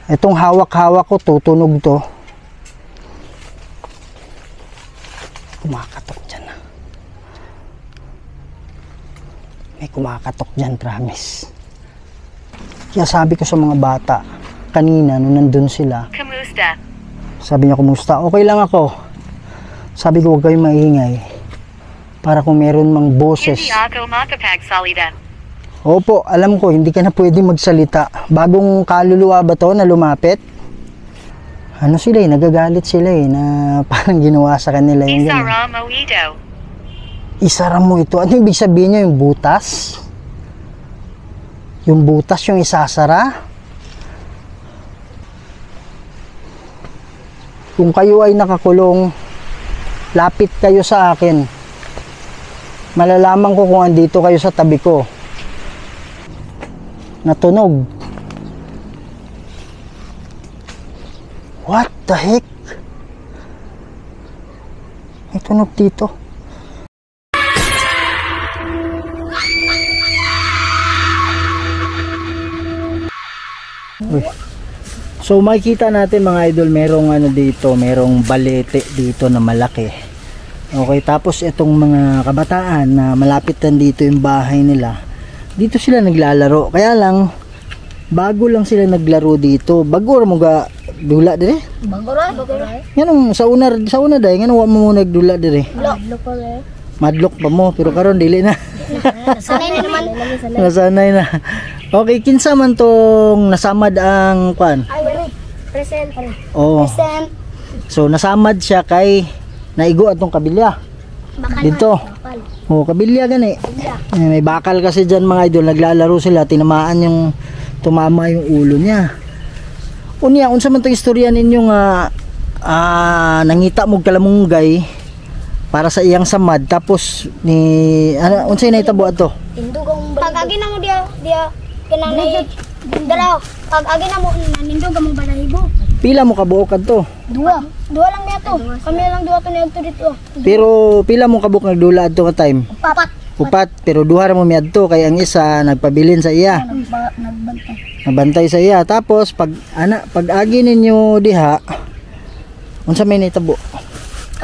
Itong hawak-hawak ko, tutunog to. Kumakatok dyan na. May kumakatok dyan, promise. Kaya sabi ko sa mga bata, kanina, nung nandun sila, Kamusta? sabi niya, kumusta? Okay lang ako. Sabi ko, huwag kayong maingay. Para kung meron mang boses. Hindi ako makapagsalita. Opo, alam ko, hindi ka na pwede magsalita. Bagong kaluluwa ba to na lumapit? Ano sila eh, nagagalit sila eh, na parang ginawa sa kanila yung ganun. Isara mo ito. Isara mo ito. Ano ibig sabihin niya, yung butas? Yung butas yung isasara? Kung kayo ay nakakulong, lapit kayo sa akin. Malalaman ko kung andito kayo sa tabi ko. Natunog. What the heck? May tunog dito. Uy. So makikita natin mga idol, merong ano dito, merong balete dito na malaki. Okay, tapos itong mga kabataan na malapit na dito yung bahay nila, dito sila naglalaro. Kaya lang, bago lang sila naglaro dito. Bago mo ga dula dire? Bago ra. Yan sa una dai, ngano wa mo nagdula dire? Madlok pa rin. Madlok pa mo, pero karon dili na. Sanay na naman. Nasanay na. Okay, kinsa man tong nasamad ang kwan? Ay, present. Oo. Present. So nasamad siya kay naigo atong kabilya. Dito. Oh, kabilya gani. May bakal kasi diyan mga idol, naglalaro sila, tinamaan yung tumama yung ulo niya. Unya, unsa man tong istorya ninyo nga nangita mo kalamunggay para sa iyang samad, tapos ni unsay nahitabo ato? Indugong pag-agi na mo dia kanang dalaw. Pag-agi na mo nindog mo balahibo. Pila mo kabuok adto? Dua lang niya to. Kami lang dua to niya dito. Pero pila mo kabuok nagdula adto ka time? Upat. Pero duha ra mo miadto kay ang isa nagpabilin sa iya. Nagbantay. Nabantay sa iya. Tapos pag agi ninyo diha, unsa may nahitabo?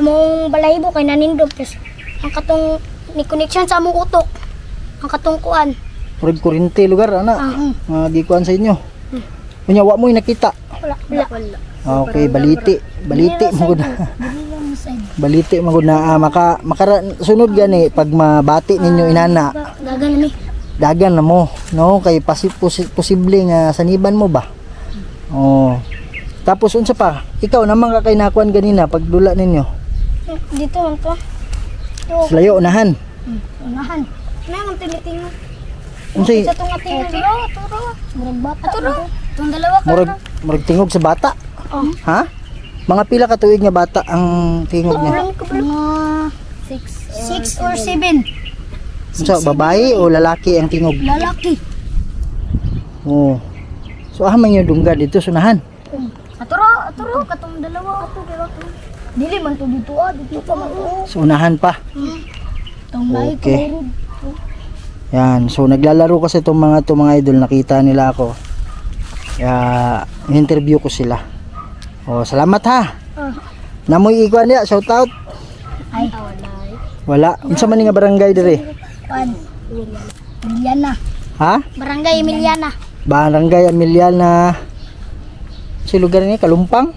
Among balahibo kay nanindog tes ang katong ni connection sa among utok. Ang katong kuan. Murag kuryente lugar ana. Di kuan sa inyo. Unya wa mo nakita. Wala. Okay, baliti mo gud. Baliti mo gud na sunod gani pag mabati ninyo inana. Dagan mi. Dagan na mo, no? Kay posible nga saniban mo ba? Oh. Tapos unsa pa? Ikaw naman ka kay nakuan ganina pag dula ninyo. Dito man to. Layo unahan. Unahan. Nang tinitingnan. Unsay? Sa tunga tingnan. Turo. Murag bata. Turo. Tung dalawa ka. Murag tingog sa bata. Oh. Ha? Mga pila ka tuig nga bata ang tingog niya? Mga 6 or 7. So, babae o lalaki ang tingog? Lalaki. Oh. So, man yung dungga dito sunahan. Aturo katong dalawa ato kay dili man to dito dito pa man. So, unahan pa. Tong lahi Okay. ko. Yan. So, naglalaro kasi itong mga idol. Nakita nila ako. Kaya, interview ko sila. Oh, salamat ha. Namoy ikuan niya, shout out. Ay, Wala. Unsa man nga barangay dire? pan. Emiliana. Ha? Barangay Emiliana. Barangay Emiliana. Si lugar ni Kalumpang?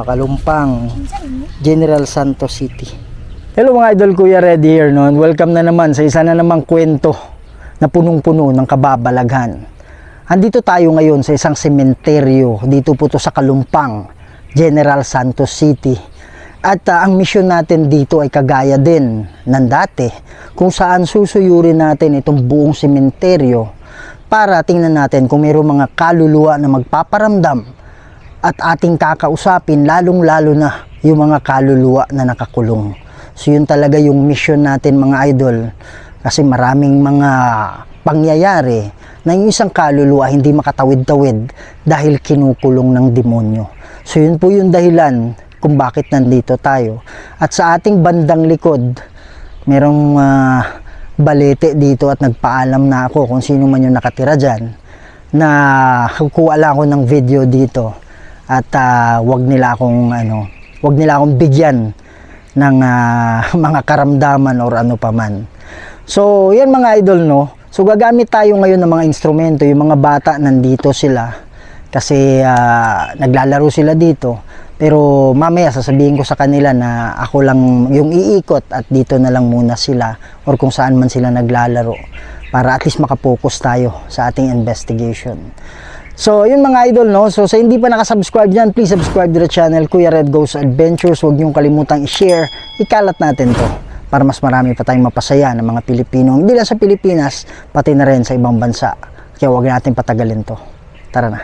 Kalumpang. General Santos City. Hello mga idol, Kuya Red here noon. Welcome na naman sa isa na namang kwento na punong-puno ng kababalaghan. Andito tayo ngayon sa isang sementeryo. Dito po to sa Kalumpang, General Santos City. At ang misyon natin dito ay kagaya din ng dati, kung saan susuyurin natin itong buong sementeryo para tingnan natin kung mayroong mga kaluluwa na magpaparamdam at ating kakausapin, lalong-lalo na yung mga kaluluwa na nakakulong. So yun talaga yung mission natin mga idol, kasi maraming mga pangyayari na yung isang kaluluwa hindi makatawid-tawid dahil kinukulong ng demonyo. So yun po yung dahilan kung bakit nandito tayo. At sa ating bandang likod, merong balete dito at nagpaalam na ako kung sino man yung nakatira dyan, na kukuha lang ako ng video dito at wag nila akong bigyan ng mga karamdaman or ano paman. So, yan mga idol, no. So, gagamit tayo ngayon ng mga instrumento. Yung mga bata nandito sila kasi naglalaro sila dito. Pero mamaya sasabihin ko sa kanila na ako lang yung iikot at dito na lang muna sila or kung saan man sila naglalaro para at least makapokus tayo sa ating investigation. So, yun mga idol, no? So, sa hindi pa nakasubscribe dyan, please subscribe to the channel, Kuya Red Goes Adventures. Huwag niyong kalimutang i-share, ikalat natin to para mas marami pa tayong mapasaya ng mga Pilipino. Hindi lang sa Pilipinas, pati na rin sa ibang bansa. Kaya huwag natin patagalin to. Tara na.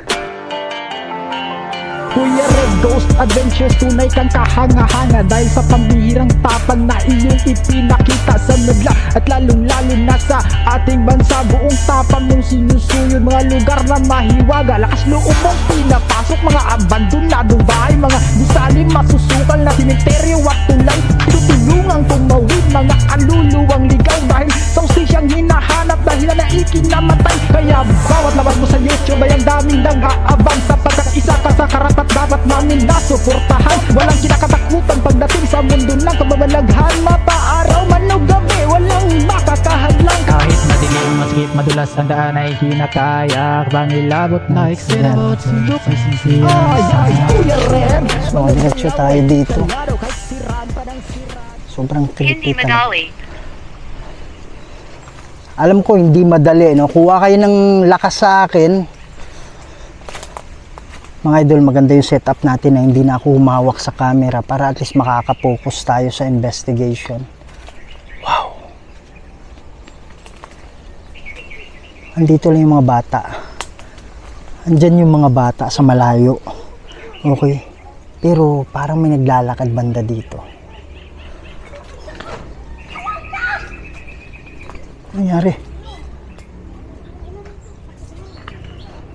Kuya Red Ghost Adventures, tunay kang kahanga-hanga dahil sa pambihirang tapang na iyong ipinakita sa nagla at lalong-lalo na sa ating bansa. Buong tapang mong sinusuyod mga lugar na mahiwaga, lakas loob mong pinapasok mga abandonadong bahay, mga gusaling masusukal na simenteryo at tulay. Tutulungang tumawid mga kaluluwang ligaw dahil sa usisyang hinahanap dahil na ikinamatay. Kaya bawat labas mo sa YouTube ay ang daming nag-aabang sapagkat isa ka sa karapat dapat namin nasuportahan. Walang kinakatakutan pagdating sa mundo ng kababalaghan. Mapa-araw man o gabi, walang makakahadlang. Kahit madilim, masikip, madulas ang daan ay hinakayak. Pangilabot na eksilabot, sundok ay sisiya. Ay, Kuya Red. So, diretso tayo dito. Sobrang Hindi trippy talaga. madali. Alam ko hindi madali, no? Kuha kayo ng lakas sa akin. Mga idol, maganda yung setup natin na hindi na ako humawak sa camera para at least makaka-focus tayo sa investigation. Wow! Andito lang yung mga bata. Andyan yung mga bata sa malayo. Okay. Pero parang may naglalakad banda dito. Ano nangyari?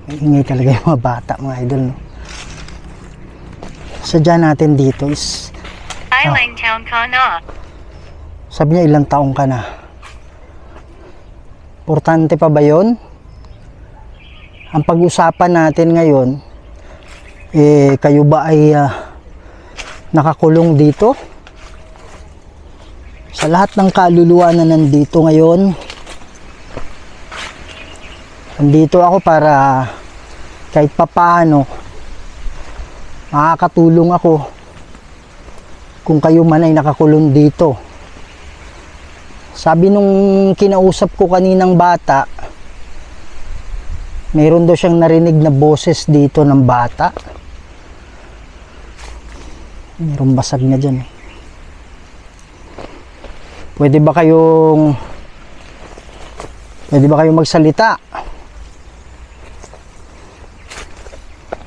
May ingay talaga yung mga bata, mga idol, no? Sadya natin dito is, Island Town ka na. sabi niya ilang taong ka na. Importante pa ba yun? Ang pag-usapan natin ngayon, kayo ba ay nakakulong dito? Sa lahat ng kaluluwa na nandito ngayon, nandito ako para kahit papaano makakatulong ako kung kayo man ay nakakulong dito. Sabi nung kinausap ko kaninang bata, mayroon daw siyang narinig na boses dito ng bata. Mayroong basag na dyan. Pwede ba kayong magsalita?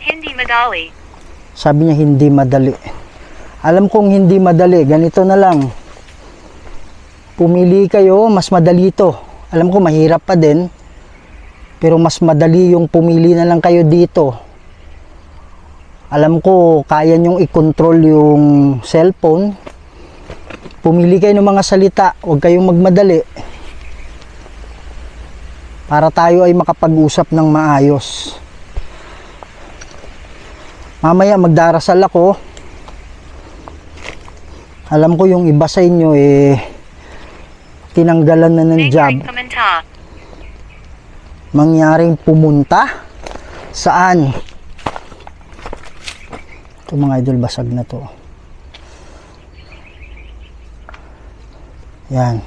Hindi madali. Sabi niya hindi madali. Alam kong hindi madali. Ganito na lang. Pumili kayo, mas madali ito. Alam ko mahirap pa din. Pero mas madali yung pumili na lang kayo dito. Alam ko kaya nyong i-control yung cellphone. Pumili kayo ng mga salita. Huwag kayong magmadali. Para tayo ay makapag-usap ng maayos. Mamaya magdarasal ako. Alam ko yung iba sa inyo tinanggalan na ng job. Mangyaring kumanta. Mangyaring pumunta. Saan? Ito mga idol, basag na to. Yan.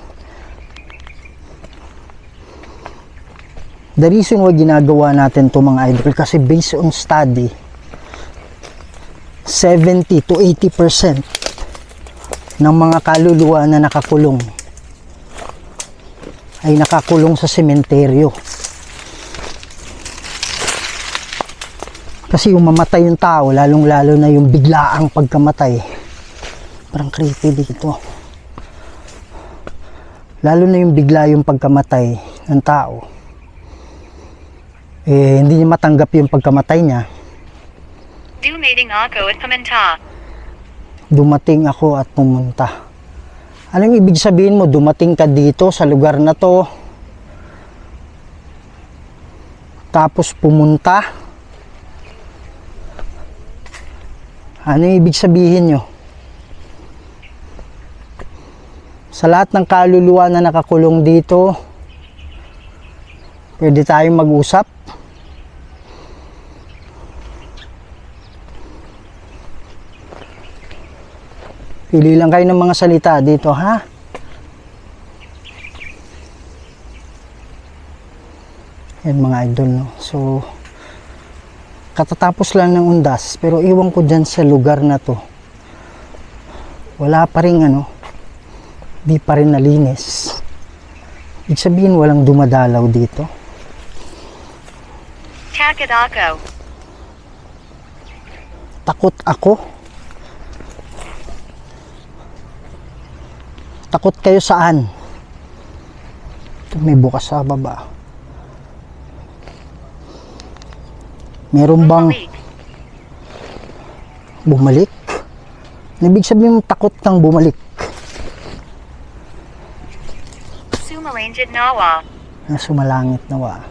The reason why ginagawa natin to mga idol kasi based on study, 70 to 80% ng mga kaluluwa na nakakulong ay nakakulong sa sementeryo. Kasi yung mamatay yung tao, lalong-lalo na yung biglaang pagkamatay, parang creepy dito. Lalo na yung bigla yung pagkamatay ng tao, hindi niya matanggap yung pagkamatay niya. Dumating ako at kumanta. Dumating ako at pumunta. Anong ibig sabihin mo? Dumating ka dito sa lugar na to. tapos pumunta. Ano yung ibig sabihin nyo? Sa lahat ng kaluluwa na nakakulong dito, pwede tayong mag-usap. Pili lang kayo ng mga salita dito, ha? Yan mga idol, no? So, katatapos lang ng undas, pero iwan ko dyan sa lugar na to. Wala pa rin di pa rin nalinis. Ibig sabihin, walang dumadalaw dito. Takot ako. Takot ako. Takot kayo saan? Ito, may bukas sa baba. Meron bang bumalik? Ibig sabihin mo takot kang bumalik. Sumalangit nawa. Na sumalangit nawa.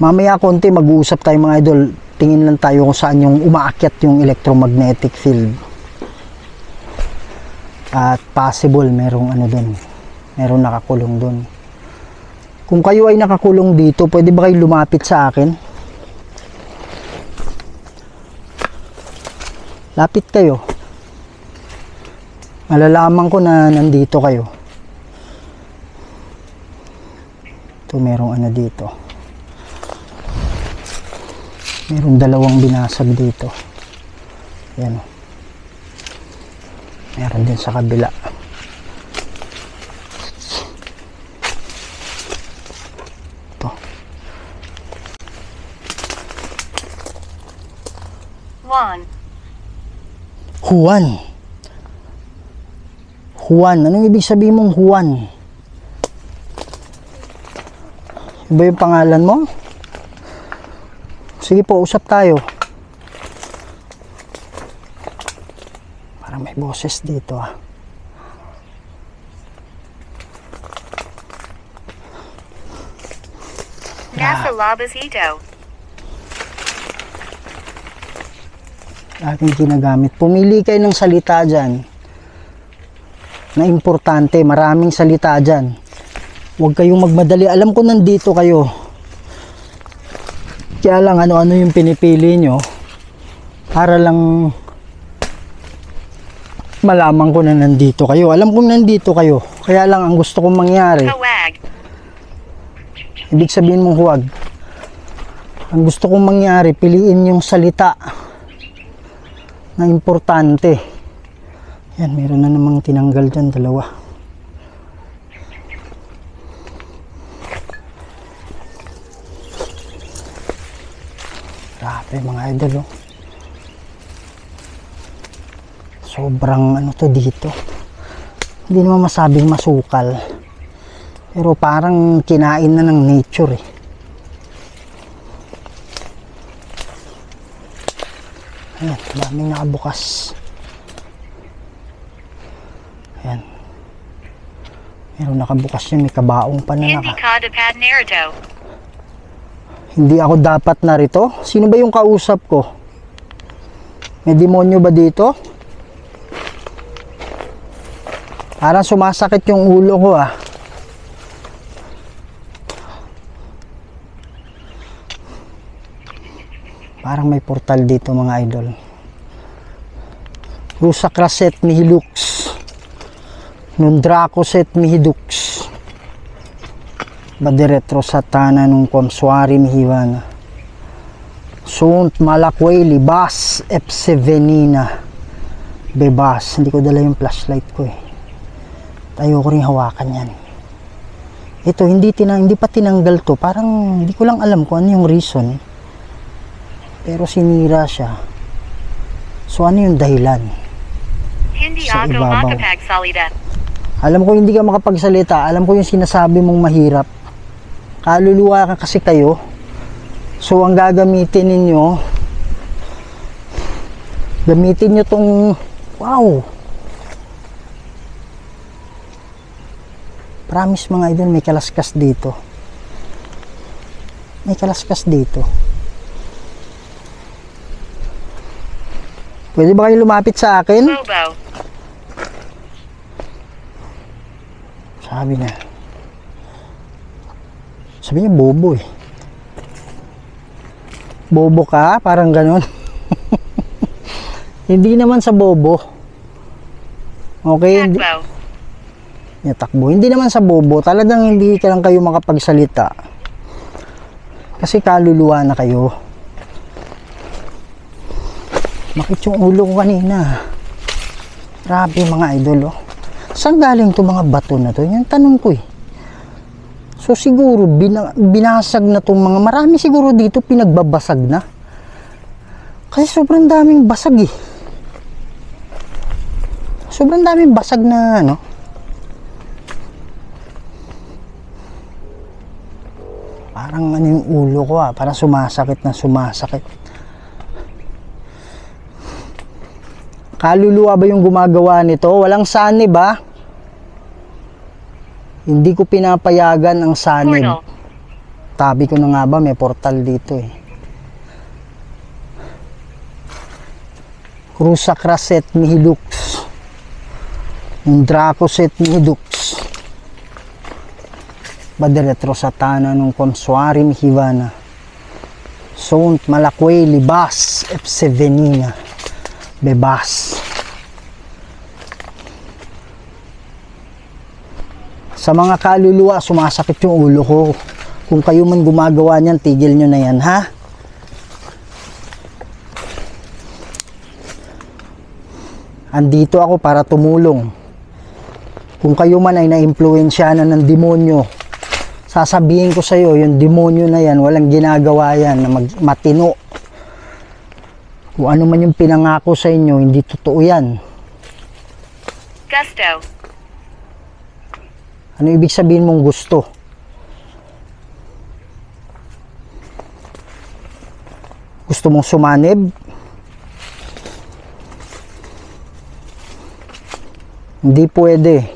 Mamaya konti mag-uusap tayo mga idol. Tingin lang tayo kung saan yung umaakyat yung electromagnetic field. At possible merong doon. Merong nakakulong doon. Kung kayo ay nakakulong dito, pwede ba kayo lumapit sa akin? Lapit kayo. Malalaman ko na nandito kayo. Ito merong dito. Merong dalawang binasag dito. Ayan o. Meron din sa kabila. Ito. Juan. Juan. Anong ibig sabihin mong Juan? Iba yung pangalan mo? Sige po, usap tayo. Parang may boses dito ah. Nasa labas ito. Aking ginagamit. Pumili kayo ng salita dyan na importante. Maraming salita dyan. Huwag kayong magmadali. Alam ko nandito kayo. Kaya lang ano-ano yung pinipili nyo para lang malaman ko na nandito kayo. Alam kong nandito kayo. Kaya lang ang gusto kong mangyari. Kawag. Ibig sabihin mong huwag. Ang gusto kong mangyari, piliin yung salita na importante. Yan, meron na namang tinanggal dyan, dalawa. Grabe mga idol, oh. Sobrang to dito. Hindi naman masabing masukal. Pero parang kinain na ng nature eh. Ayan, daming nakabukas. Ayan. Meron nakabukas yun, may kabaong pa na Hindi ka dapat narito. Hindi ako dapat narito? Sino ba yung kausap ko? May demonyo ba dito? Parang sumasakit yung ulo ko ah. Parang may portal dito mga idol. Rusa Kraset Mihilux. Nundrako Set Mihidux. Badiretro Satana nung Komswari Mihiwana. Sunt Malakway Libas Epsevenina. Bebas. Hindi ko dala yung flashlight ko eh. Tayo ko rin hawakan yan. Ito hindi pa tinanggal to. Parang hindi ko lang alam kung ano yung reason. Pero sinira siya. So ano yung dahilan? Hindi Sa ako ibabaw. makapagsalita. Alam ko hindi ka makapagsalita. Alam ko yung sinasabi mong mahirap. Kaluluwa ka kasi kayo. So ang gagamitin ninyo, gamitin nyo tong wow, Promise mga idol, may kalaskas dito. May kalaskas dito. Pwede ba kayo lumapit sa akin? Bobo. Sabi niya. Sabi niya bobo eh. Bobo ka? Parang ganon. Hindi naman sa bobo. Okay? Takbo. Takbo. Hindi naman sa bobo. Talagang hindi ka lang kayo makapagsalita. Kasi kaluluwa na kayo. Makit yung ulo ko kanina. Grabe mga idol, oh. Saan galing to mga bato na to? Yan tanong ko eh. So siguro binasag na tong mga, marami siguro dito pinagbabasag na. Kasi sobrang daming basag eh. Sobrang daming basag na ano. Parang ano yung ulo ko parang sumasakit na sumasakit. Kaluluwa ba yung gumagawa nito? Walang sanib ba? Hindi ko pinapayagan ang sanib. Portal. Tabi ko na nga ba, may portal dito eh. Crusacraset Mihilux. Yung Dracoset Mihilux. Badiretro Satana nung Consuari Mihivana. Sont Malakway Libas Epsevenina Bebas. Sa mga kaluluwa, sumasakit yung ulo ko. Kung kayo man gumagawa niyan, tigil nyo na yan, ha? Andito ako para tumulong. Kung kayo man ay na-impluensya na ng demonyo, sasabihin ko sa iyo, yung demonyo na yan, walang ginagawa yan na matino. Kung ano man yung pinangako sa inyo, hindi totoo yan. Gusto. Ano ibig sabihin mong gusto? Gusto mong sumanib? Hindi pwede.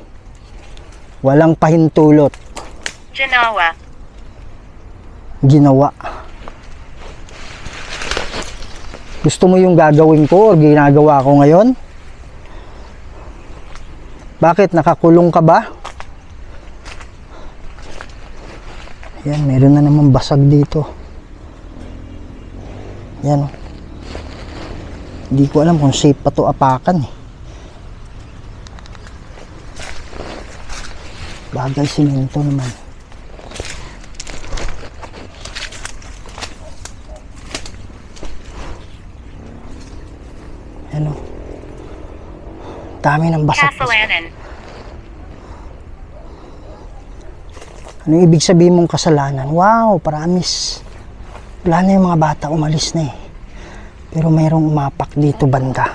Walang pahintulot. Ginawa. Ginawa. Gusto mo yung gagawin ko o ginagawa ko ngayon? Bakit? Nakakulong ka ba? Yan, meron na naman basag dito. Yan. Hindi ko alam kung safe pa to apakan eh. Bagay simento naman. Ano? Dami ng basag. Kasalanan. Ano ibig sabihin mong kasalanan? Wow, promise. Wala na yung mga bata, umalis na eh. Pero mayroong umapak dito banda.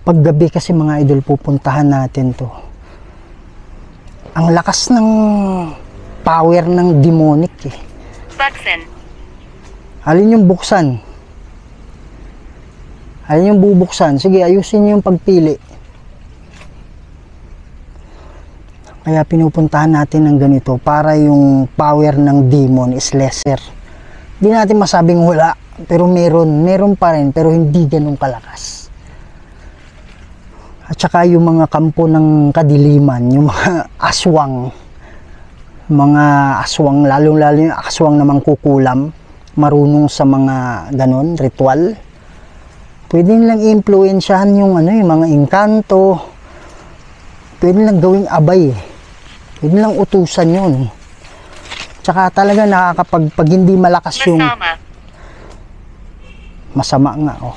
Paggabi kasi mga idol, pupuntahan natin to. Ang lakas ng power ng demonic eh. Buksan. Alin yung buksan? Alin yung bubuksan? Sige, ayusin niyo yung pagpili. Kaya pinupuntahan natin ng ganito para yung power ng demon is lesser. Hindi natin masabing wala, pero meron pa rin, pero hindi ganun kalakas. At saka yung mga kampo ng kadiliman, yung mga aswang, lalo yung aswang na mangkukulam, marunong sa mga ganon, ritual. Pwede nilang i-influensyahan yung yung mga engkanto. Pwede nilang gawing abay. Pwede nilang utusan yun. Tsaka talaga pag hindi malakas yung masama nga oh.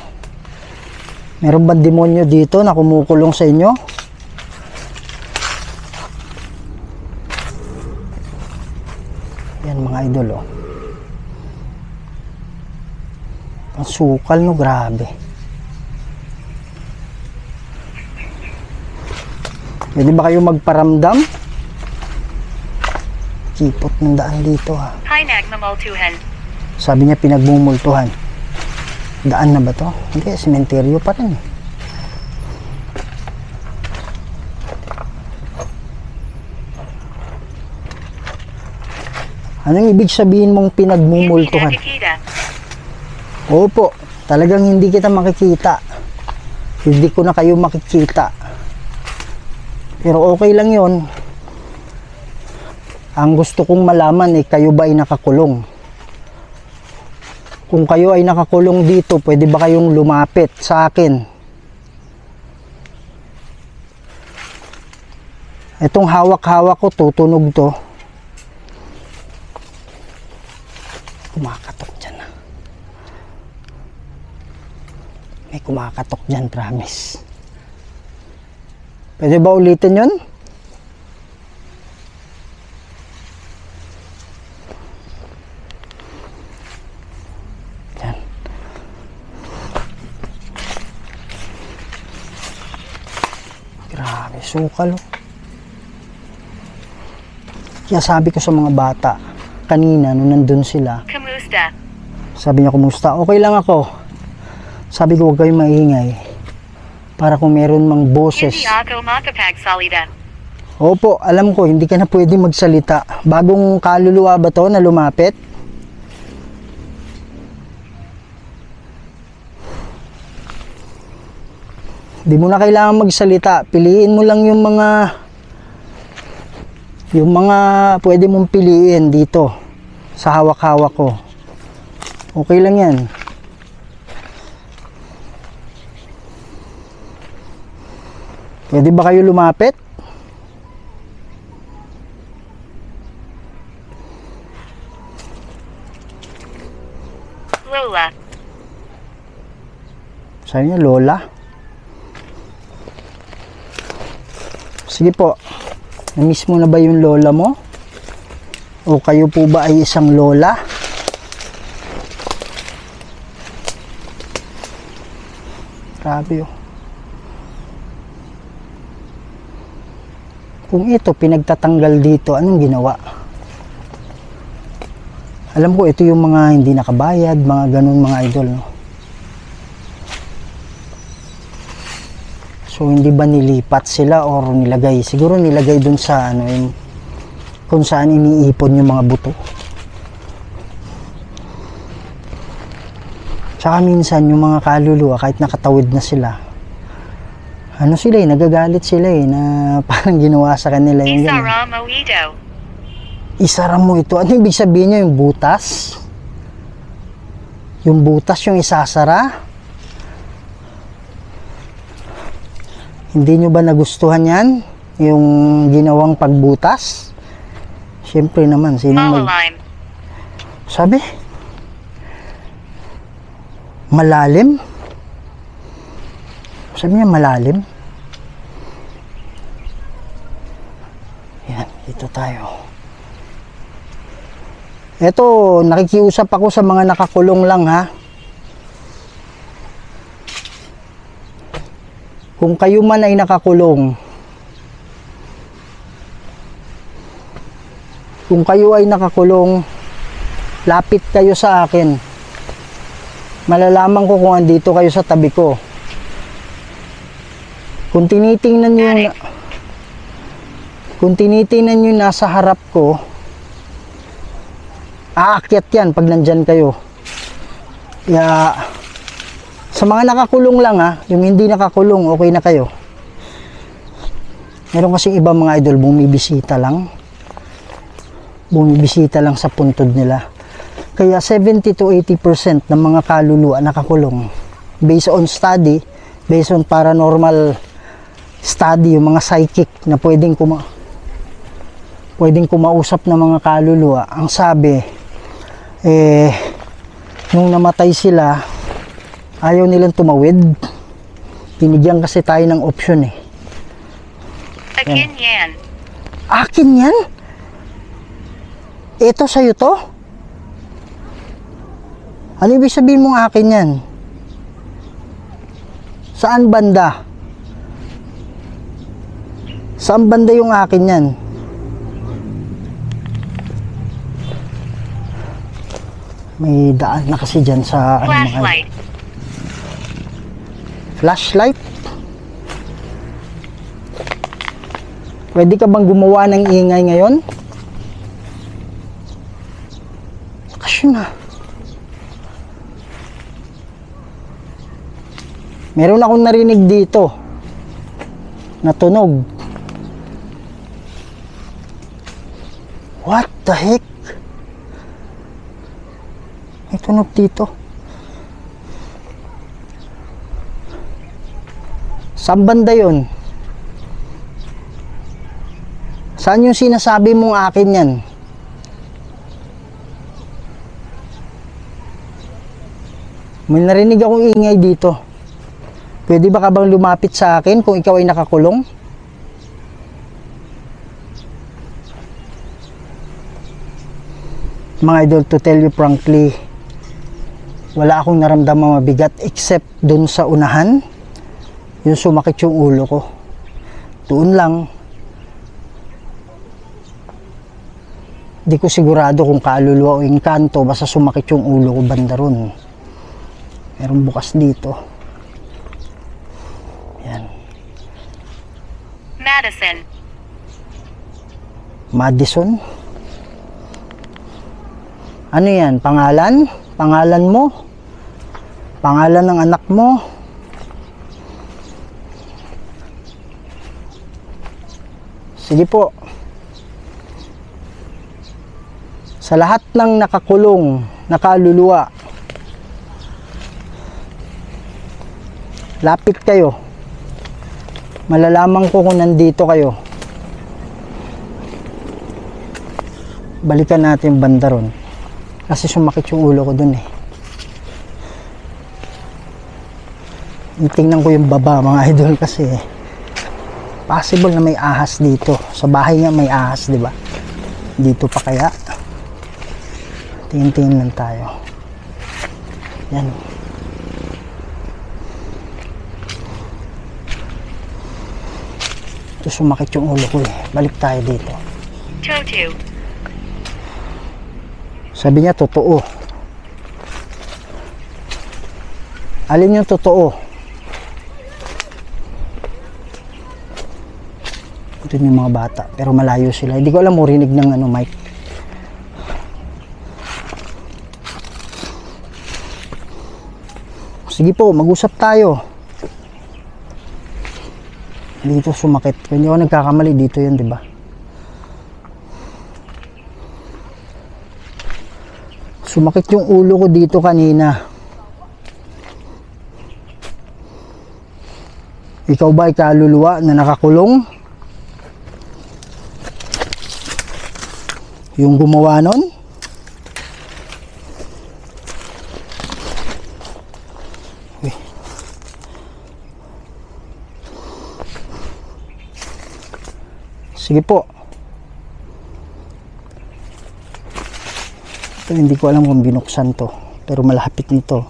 Meron bang demonyo dito na kumukulong sa inyo? Yan mga idol oh. Ang sukal no, grabe. Pwede ba kayo magparamdam? Kipot ng daan dito ha. Pinagmamultuhan. Sabi niya pinagmumultuhan. Daan na ba to? Hindi, sementeryo pa rin. Anong ibig sabihin mong Hindi pinagmumultuhan? nakikita. Opo, talagang hindi kita makikita. Hindi ko na kayo makikita. Pero okay lang yon. Ang gusto kong malaman kayo ba ay nakakulong? Kung kayo ay nakakulong dito, pwede ba kayong lumapit sa akin? Itong hawak-hawak ko, tutunog to. Kumakatok dyan na. May kumakatok dyan, promise. Pwede ba ulitin yun? Yan. Grabe, sukal. Kaya sabi ko sa mga bata, kanina, nung nandun sila, Kamusta? sabi niya, kumusta? Okay lang ako. Sabi ko, huwag kayong maingay. Para kung meron mang boses. Hindi ako makapagsalita. Opo, alam ko, hindi ka na pwede magsalita. Bagong kaluluwa ba to na lumapit? Di mo na kailangan magsalita. Piliin mo lang yung mga pwede mong piliin dito sa hawak-hawak ko. Okay lang yan. Pwede ba kayo lumapit? Lola. Sabi niya, Lola. Sige po. Na-miss mo na ba yung lola mo? O kayo po ba ay isang lola? Grabe oh. Kung ito pinagtatanggal dito, anong ginawa? Alam ko ito yung mga hindi nakabayad, mga ganun mga idol, no? So hindi ba nilipat sila or nilagay? Siguro nilagay dun sa ano, yung, kung saan iniipon yung mga buto. Tsaka minsan yung mga kaluluwa kahit nakatawid na sila, ano sila nagagalit sila na parang ginawa sa kanila yung ganun. Isara mo ito. Isara mo ito. Ano ibig sabihin niya? Yung butas? Yung butas yung isasara? Hindi nyo ba nagustuhan yan? Yung ginawang pagbutas? Siyempre naman, sino Malalim. Sabi? Malalim? Sabi niya malalim? Yan, dito tayo. Eto, nakikiusap ako sa mga nakakulong lang ha. Kung kayo man ay nakakulong, lapit kayo sa akin. Malalaman ko kung andito kayo sa tabi ko. Kung tinitingnan nyo nasa harap ko, aakyat yan pag nandyan kayo. Kaya, sa mga nakakulong lang ha, yung hindi nakakulong, okay na kayo. Meron kasi ibang mga idol, bumibisita lang sa puntod nila. Kaya 70 to 80% ng mga kaluluwa nakakulong. Based on study, based on paranormal study, yung mga psychic na pwedeng kumausap ng mga kaluluwa. Ang sabi, nung namatay sila, ayaw nilang tumawid. Binigyan kasi tayo ng option Akin yan. Akin yan? Ito sa'yo to? Ano ibig sabihin mong akin yan? Saan banda? Saan banda yung akin yan? May daan na kasi dyan sa Flashlight. Flashlight? Pwede ka bang gumawa ng ingay ngayon? lakas yun, Meron akong narinig dito na tunog. What the heck? May tunog dito. Saan banda yun? Saan yung sinasabi mong akin yan? May narinig akong ingay dito. Pwede ba ka bang lumapit sa akin kung ikaw ay nakakulong? Mga idol, to tell you frankly, wala akong naramdamang mabigat except dun sa unahan, yung sumakit yung ulo ko. Doon lang. Di ko sigurado kung kaluluwa o engkanto, basta sumakit yung ulo ko banda ron. Merong bukas dito. Yan. Madison. Madison? Ano yan? Pangalan? Pangalan mo? Pangalan ng anak mo? Sige po. Sa lahat ng nakakulong, nakaluluwa, lapit kayo. Malalaman ko kung nandito kayo. Balikan natin banda ron. Kasi sumakit yung ulo ko dun eh. Tingnan ko yung baba mga idol kasi possible na may ahas dito. Sa bahay nga may ahas, di ba? Dito pa kaya? Tingin-tingin lang tayo. Yan. Ito sumakit yung ulo ko eh. Balik tayo dito. Totu. Sabi niya totoo. Alin yung totoo? Ito yung mga bata. Pero malayo sila. Hindi ko alam mo rinig ng ano, mic. Sige po, mag-usap tayo. Dito sumakit. Kung hindi ako nagkakamali, dito yun, di ba? Sumakit yung ulo ko dito kanina. Ikaw ba ay kaluluwa na nakakulong? Yung gumawa nun? Sige po. Ito, hindi ko alam kung binuksan to. Pero malapit nito.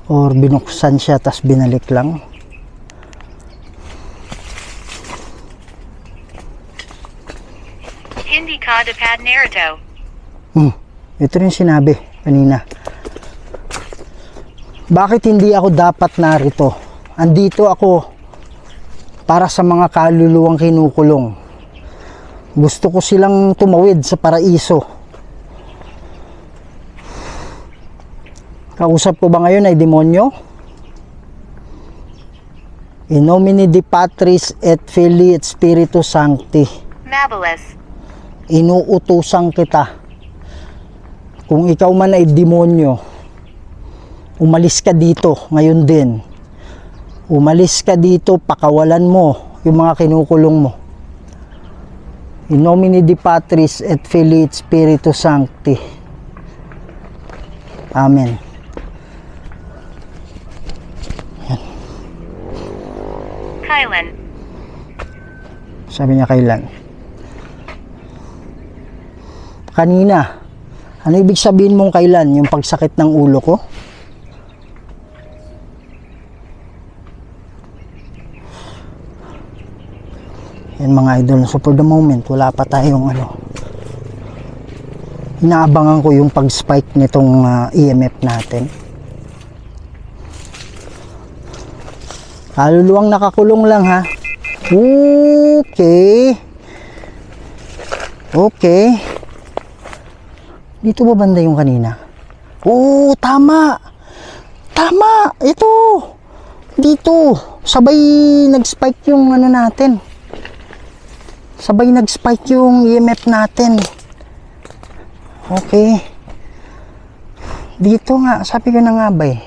Or binuksan siya tas binalik lang. Hindi ka dapat narito. Ito rin sinabi kanina. Bakit hindi ako dapat narito? Andito ako para sa mga kaluluwang kinukulong. Gusto ko silang tumawid sa paraiso. Kausap ko ba ngayon ay demonyo? In nomine Dei Patris et Filii et Spiritus Sancti. Mabilis. Inuutusan kita. Kung ikaw man ay demonyo, umalis ka dito ngayon din. Umalis ka dito, pakawalan mo yung mga kinukulong mo. In nomine Dei Patris et Filii et Spiritus Sancti. Amen. Yan. Kylan. Sabi niya kailan? Kanina. Ano ibig sabihin mong kailan? Yung pagsakit ng ulo ko? Yan mga idol. So for the moment, wala pa tayong ano. Inaabangan ko yung pag-spike nitong EMF natin. Kaluluwang nakakulong lang ha. Okay. Okay. Dito ba banda yung kanina? Oo, tama. Tama, ito. Dito. Sabay nag-spike yung ano natin. Sabay nag-spike yung EMF natin. Okay. Dito nga, sabi ko na nga ba eh.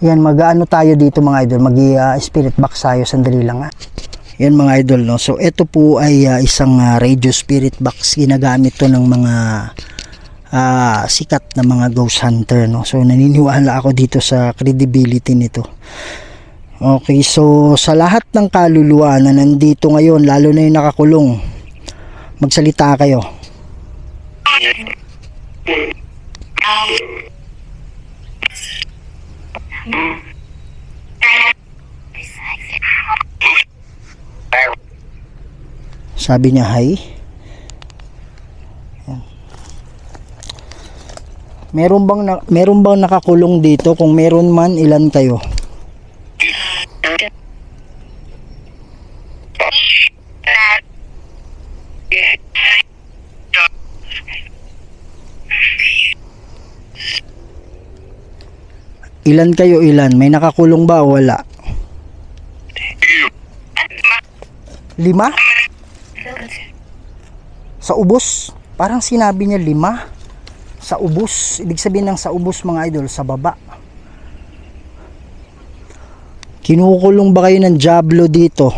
Yan, mag-ano tayo dito mga idol. Mag-spirit box tayo, sandali lang ha. Yan mga idol, no. So ito po ay isang radio spirit box. Ginagamit to ng mga sikat na mga ghost hunter, no. So naniniwala ako dito sa credibility nito. Okay, so sa lahat ng kaluluwa na nandito ngayon, lalo na yung nakakulong, magsalita kayo. Sabi niya, hi. Yan. Meron bang nakakulong dito? Kung meron man, ilan kayo? Ilan kayo, ilan? May nakakulong ba o wala? 5? Sa ubos? Parang sinabi niya 5. Sa ubos. Ibig sabihin ng sa ubos mga idol, sa baba. Kinukulong ba kayo ng Diablo dito?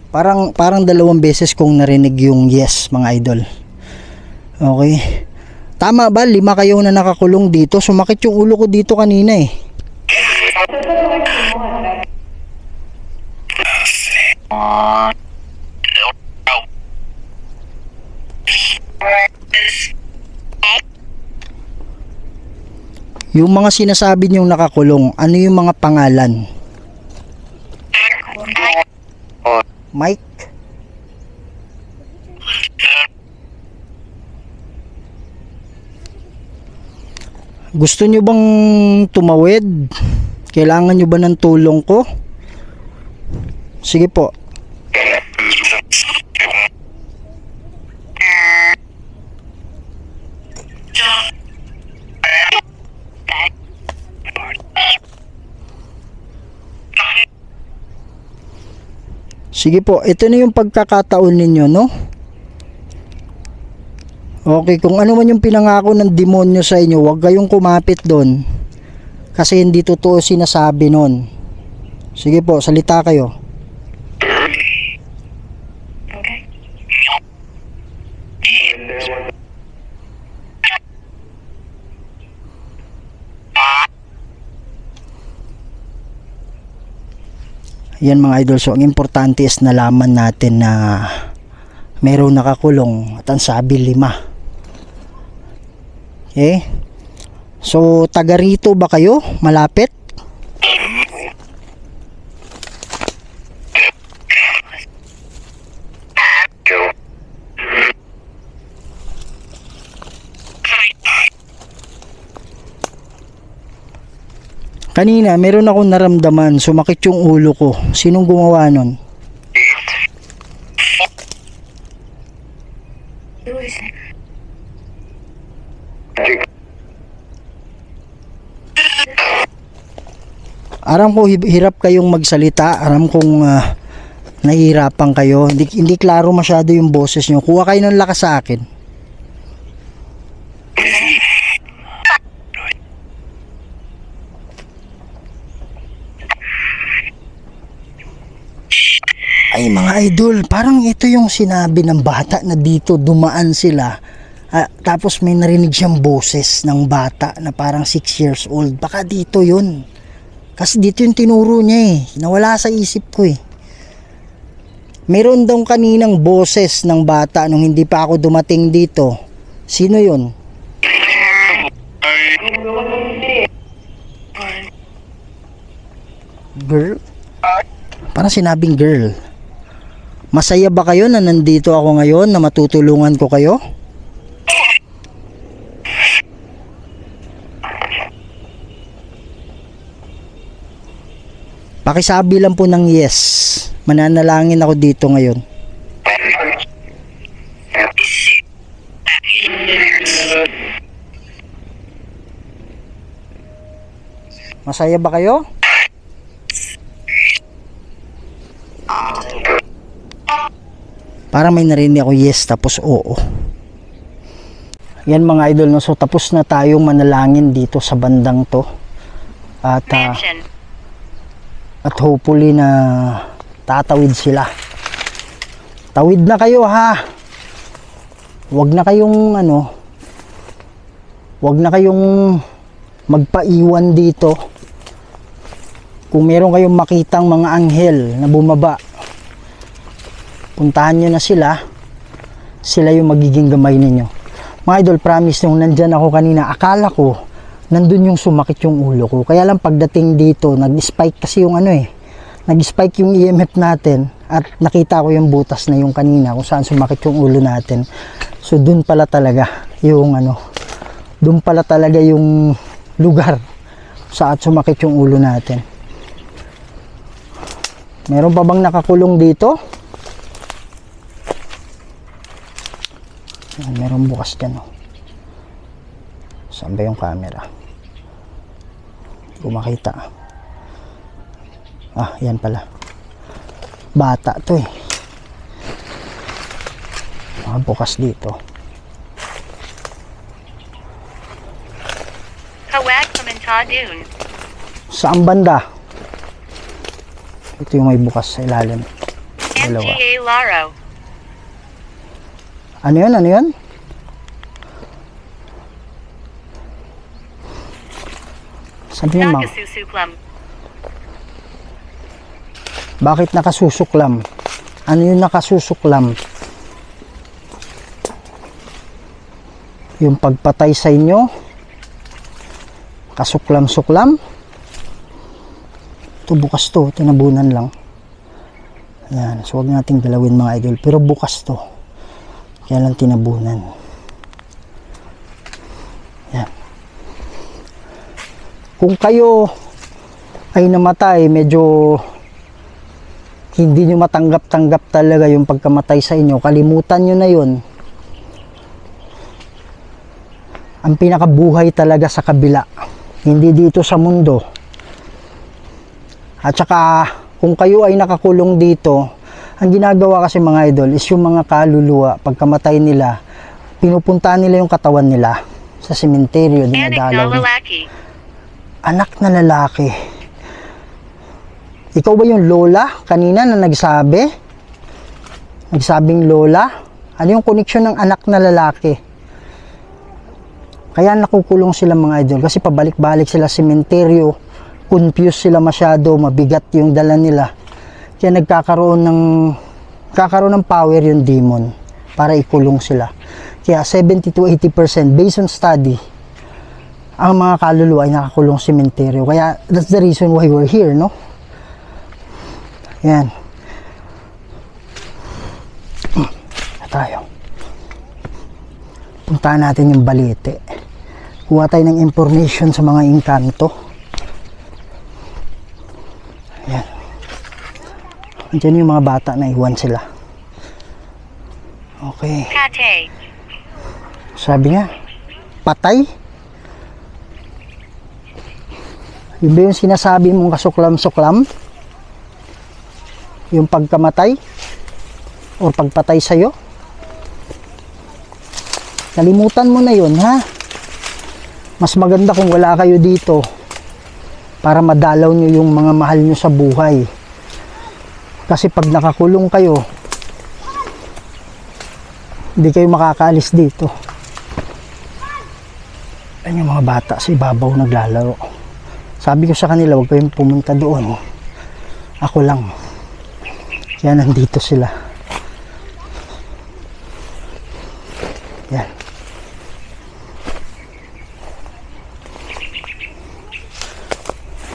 Parang 2 beses kong narinig yung yes mga idol. Okay. Tama ba? 5 kayo na nakakulong dito. Sumakit yung ulo ko dito kanina eh. Yung mga sinasabi niyong nakakulong, ano yung mga pangalan? Mike? Gusto nyo bang tumawid? Kailangan nyo ba ng tulong ko? Sige po. Sige po, ito na yung pagkakataon ninyo, no? Okay, kung ano man yung pinangako ng demonyo sa inyo, huwag kayong kumapit doon. Kasi hindi totoo sinasabi nun. Sige po, salita kayo. Yan mga idol, so ang importante is nalaman natin na mayroong nakakulong at ang sabi 5. Okay? So taga rito ba kayo? Malapit? Kanina, meron akong naramdaman, sumakit yung ulo ko. Sinong gumawa nun? Aram ko hirap kayong magsalita, aram kong nahihirapan kayo. Hindi klaro masyado yung boses nyo. Kuha kayo ng lakas sa akin. Ay mga idol, parang ito yung sinabi ng bata na dito dumaan sila. Tapos may narinig siyang boses ng bata na parang 6 years old. Baka dito yun. Kasi dito yung tinuro niya eh. Nawala sa isip ko eh. Meron daw kaninang boses ng bata nung hindi pa ako dumating dito. Sino yun? Girl? Parang sinabing girl. Masaya ba kayo na nandito ako ngayon na matutulungan ko kayo? Pakisabi lang po ng yes. Mananalangin ako dito ngayon. Masaya ba kayo? Parang may narinig ako yes tapos oo. Yan mga idol, no? So tapos na tayong manalangin dito sa bandang to. Mansion. At hopefully na tatawid sila. Tawid na kayo ha. Huwag na kayong huwag na kayong magpaiwan dito. Kung meron kayong makitang mga anghel na bumaba, puntahan nyo na sila. Sila yung magiging gamay ninyo. Mga idol, promise nung nandyan ako kanina, akala ko nandun yung sumakit yung ulo ko. Kaya lang pagdating dito, nag-spike kasi yung nag-spike yung EMF natin at nakita ko yung butas na yung kanina kung saan sumakit yung ulo natin. So dun pala talaga yung dun pala talaga yung lugar saan sumakit yung ulo natin. Meron pa bang nakakulong dito? Meron bukas dyan. Saan ba yung camera? Hindi ko makita. Ah, yan pala. Bata to eh. Bukas dito. Kawag Kumintadun. Saan banda? Ito yung may bukas sa ilalim. Dalawa. MTA Laro. Ano yun? Ano yun? Sabi niya, Nagasusuklam. bakit nakasusuklam? Ano yung nakasusuklam? Yung pagpatay sa inyo? Kasuklam-suklam? Ito bukas to, tinabunan lang. Ayan, so huwag nating galawin mga idol. Pero bukas to. Kaya lang tinabunan. Ayan. Kung kayo ay namatay, medyo hindi nyo matanggap-tanggap talaga yung pagkamatay sa inyo, kalimutan nyo na yun. Ang pinakabuhay talaga sa kabila, hindi dito sa mundo. At saka kung kayo ay nakakulong dito, ang ginagawa kasi mga idol is yung mga kaluluwa, pagkamatay nila, pinupuntahan nila yung katawan nila sa sementeryo, Anak na dinadalaw. lalaki. Anak na lalaki. Ikaw ba yung lola kanina na nagsabi? Nagsabing lola? Ano yung koneksyon ng anak na lalaki? Kaya nakukulong sila mga idol kasi pabalik-balik sila sa sementeryo, confused sila masyado, mabigat yung dala nila. Kaya nagkakaroon ng power yung demon para ikulong sila. Kaya 70 to 80% based on study, ang mga kaluluwa ay nakakulong sa sementeryo. Kaya that's the reason why we're here, no? Yan. Tayo. Puntahan natin yung Balete. Kuha tayo ng information sa mga engkanto. Yan. Andiyan yung mga bata na iwan sila. Okay. Kate. Sabi niya, patay? Yun ba yung sinasabi mong kasuklam-suklam? Yung pagkamatay? O pagpatay sa'yo? Kalimutan mo na yun, ha? Mas maganda kung wala kayo dito para madalaw nyo yung mga mahal nyo sa buhay. Kasi pag nakakulong kayo, hindi kayo makakaalis dito. Ayan yung mga bata sa ibabaw naglalaro. Sabi ko sa kanila, huwag kayong pumunta doon. Ako lang. Kaya nandito sila. Yan.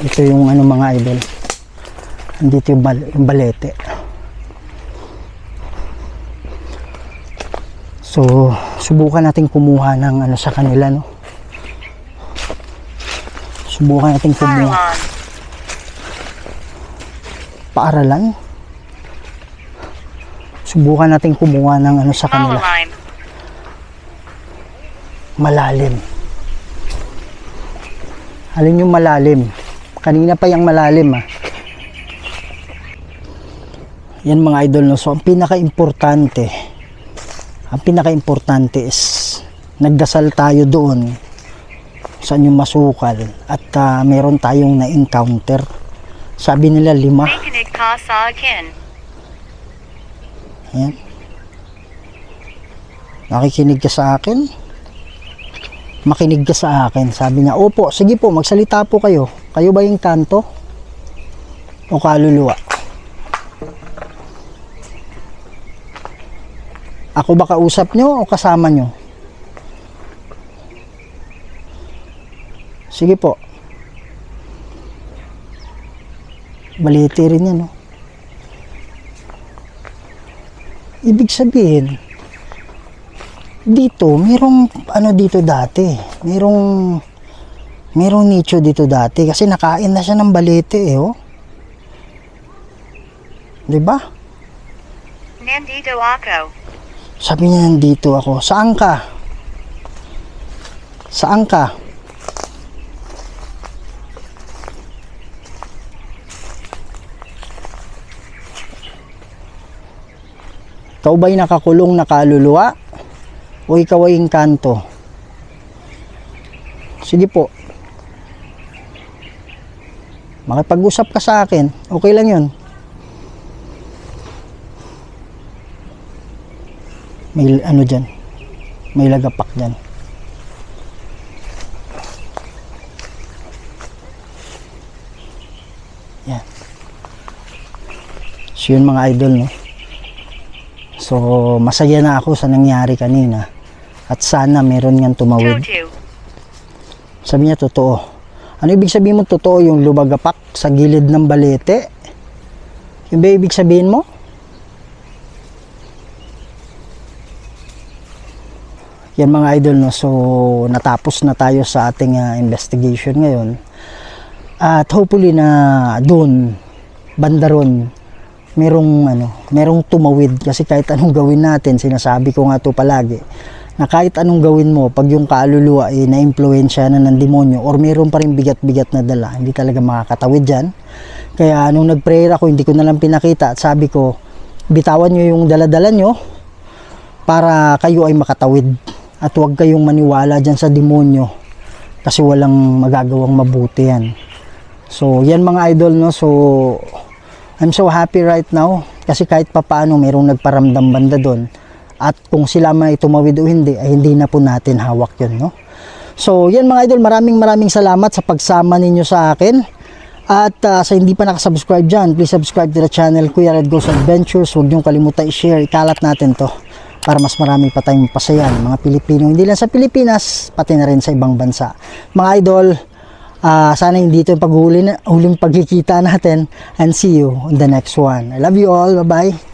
Ito yung mga idol. Nandito yung Balete. So, subukan natin kumuha ng sa kanila, no? Subukan natin kumuha. Farallon. paaralan. Subukan natin kumuha ng ano sa Follow kanila. line. Malalim. Alin yung malalim? Kanina pa yung malalim Yan mga idol, no? So ang pinaka-importante is nagdasal tayo doon sa yung masukal at meron tayong na-encounter. Sabi nila 5. Makinig ka sa akin. Ayan. Nakikinig ka sa akin? Makinig ka sa akin. Sabi niya, opo, sige po, magsalita po kayo. Kayo ba yung kanto? O kaluluwa? Ako ba kausap nyo o kasama nyo? Sige po. Baliti rin yan, no? Ibig sabihin, dito, merong ano dito dati. Merong nicho dito dati kasi nakain na siya ng balete oh. 'Di ba? Nandito ako. Sabi niya nandito ako. Saan ka? Saan ka? Ikaw ba'y nakakulong na kaluluwa? O ikaw ay engkanto? Sige po. Makipag-usap ka sa akin. Okay lang yun. May ano dyan. May lagapak dyan. Yan. So yun mga idol, no? So masaya na ako sa nangyari kanina. At sana meron ngang tumawid. Tutu. Sabi niya totoo. Ano ibig sabihin mo totoo? Yung lumagapak sa gilid ng balete? Yung ba ibig sabihin mo? Yan mga idol, no? So natapos na tayo sa ating investigation ngayon. At hopefully na doon, banda ron, merong tumawid. Kasi kahit anong gawin natin, sinasabi ko nga to palagi, na kahit anong gawin mo, pag yung kaluluwa ay na-impluensya na ng demonyo or meron pa rin bigat-bigat na dala, hindi talaga makakatawid dyan. Kaya nung nag-prayer ako, hindi ko na lang pinakita at sabi ko, bitawan nyo yung dala-dala nyo para kayo ay makatawid at huwag kayong maniwala dyan sa demonyo kasi walang magagawang mabuti yan. So yan mga idol, no? So I'm so happy right now kasi kahit papaano merong nagparamdam banda doon. At kung sila may tumawid o hindi, ay hindi na po natin hawak yun, no? So, yan mga idol, maraming salamat sa pagsama ninyo sa akin. At sa hindi pa nakasubscribe dyan, please subscribe to the channel Kuya Red Goes Adventures. Huwag niyong kalimutan i-share, ikalat natin to para mas marami pa tayong pasayan, mga Pilipino. Hindi lang sa Pilipinas, pati na rin sa ibang bansa. Mga idol, sana hindi ito yung huling pagkikita natin and see you on the next one. I love you all. Bye-bye.